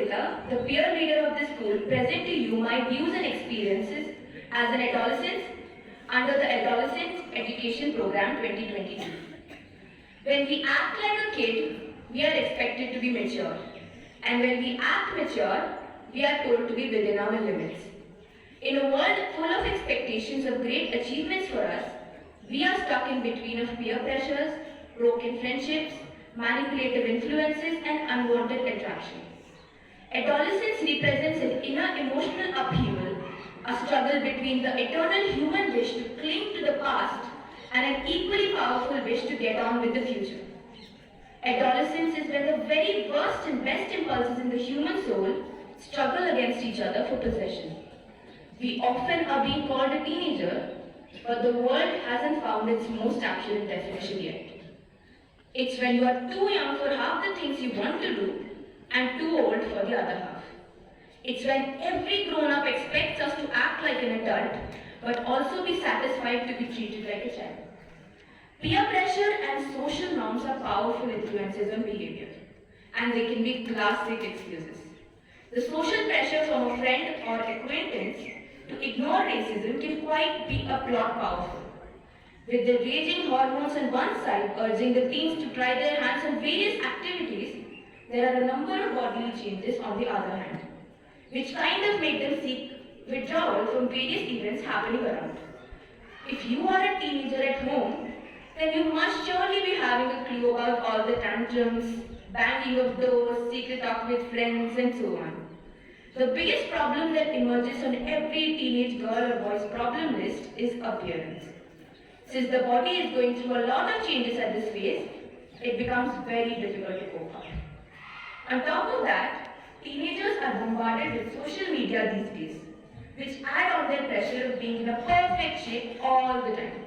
Nivedita, the peer leader of the school, present to you my views and experiences as an adolescent under the Adolescence Education Program 2022. When we act like a kid, we are expected to be mature. And when we act mature, we are told to be within our limits. In a world full of expectations of great achievements for us, we are stuck in between of peer pressures, broken friendships, manipulative influences, and unwanted attraction. Adolescence represents an inner emotional upheaval, a struggle between the eternal human wish to cling to the past and an equally powerful wish to get on with the future. Adolescence is when the very worst and best impulses in the human soul struggle against each other for possession. We often are being called a teenager, but the world hasn't found its most accurate definition yet. It's when you are too young for half the things you want to do and too old for the other half. It's when every grown-up expects us to act like an adult, but also be satisfied to be treated like a child. Peer pressure and social norms are powerful influences on behavior, and they can be classic excuses. The social pressure from a friend or acquaintance to ignore racism can quite be a plot powerful. With the raging hormones on one side urging the teens to try their hands on various activities, there are a number of bodily changes on the other hand, which kind of make them seek withdrawal from various events happening around. If you are a teenager at home, then you must surely be having a clue about all the tantrums, banging of doors, secret talk with friends, and so on. The biggest problem that emerges on every teenage girl or boy's problem list is appearance. Since the body is going through a lot of changes at this phase, it becomes very difficult to cope up. On top of that, teenagers are bombarded with social media these days, which add on their pressure of being in a perfect shape all the time.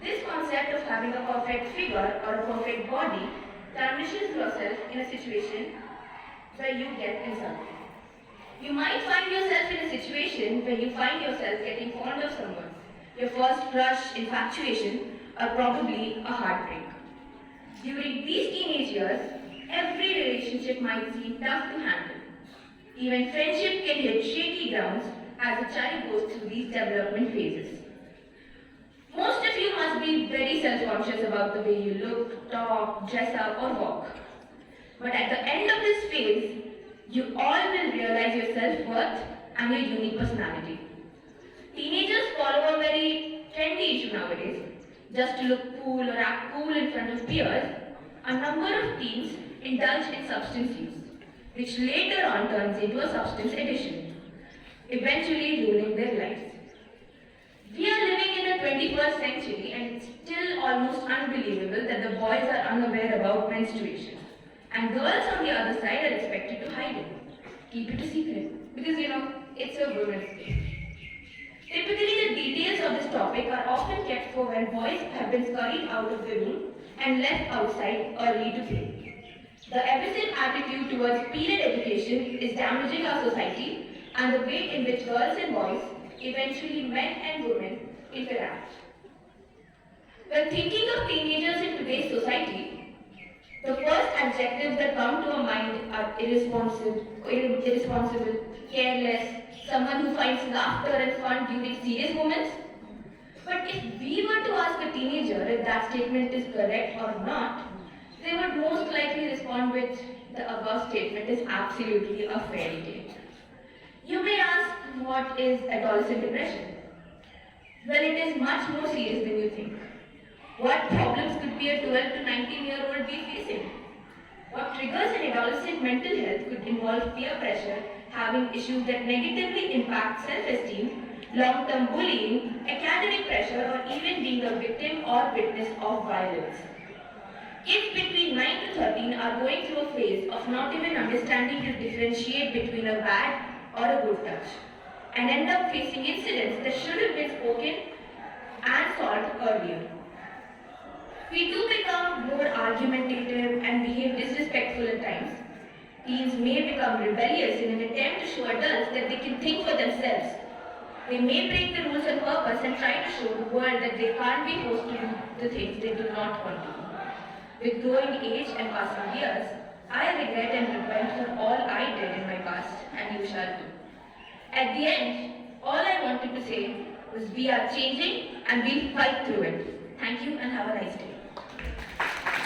This concept of having a perfect figure or a perfect body tarnishes yourself in a situation where you get insulted. You might find yourself in a situation where you find yourself getting fond of someone. Your first crush, infatuation, or probably a heartbreak. During these teenage years, every relationship might seem tough to handle. Even friendship can hit shaky grounds as a child goes through these development phases. Most of you must be very self-conscious about the way you look, talk, dress up, or walk. But at the end of this phase, you all will realize your self-worth and your unique personality. Teenagers follow a very trendy issue nowadays. Just to look cool or act cool in front of peers, a number of teens indulge in substance use, which later on turns into a substance addiction, eventually ruining their lives. We are living in the 21st century and it's still almost unbelievable that the boys are unaware about menstruation. And girls on the other side are expected to hide it. Keep it a secret. Because it's a women's thing. Typically, the details of this topic are often kept for when boys have been scurried out of the room and left outside early to play. The abusive attitude towards period education is damaging our society and the way in which girls and boys, eventually men and women, interact. When thinking of teenagers in today's society, the first adjectives that come to our mind are irresponsible, careless, someone who finds laughter and fun during serious moments. But if we were to ask a teenager if that statement is correct or not, they would most likely respond with, the above statement is absolutely a fairy tale. You may ask, what is adolescent depression? Well, it is much more serious than you think. What problems could be a 12 to 19-year-old be facing? What triggers an adolescent mental health could involve peer pressure, having issues that negatively impact self-esteem, long-term bullying, academic pressure, or even being a victim or witness of violence. Kids between 9 to 13 are going through a phase of not even understanding to differentiate between a bad or a good touch, and end up facing incidents that should have been spoken and solved earlier. We do become more argumentative and behave disrespectful at times. Teens may become rebellious in an attempt to show adults that they can think for themselves. They may break the rules on purpose and try to show the world that they can't be forced to do the things they do not want to. With growing age and passing years, I regret and repent for all I did in my past, and you shall too. At the end, all I wanted to say was we are changing and we'll fight through it. Thank you and have a nice day.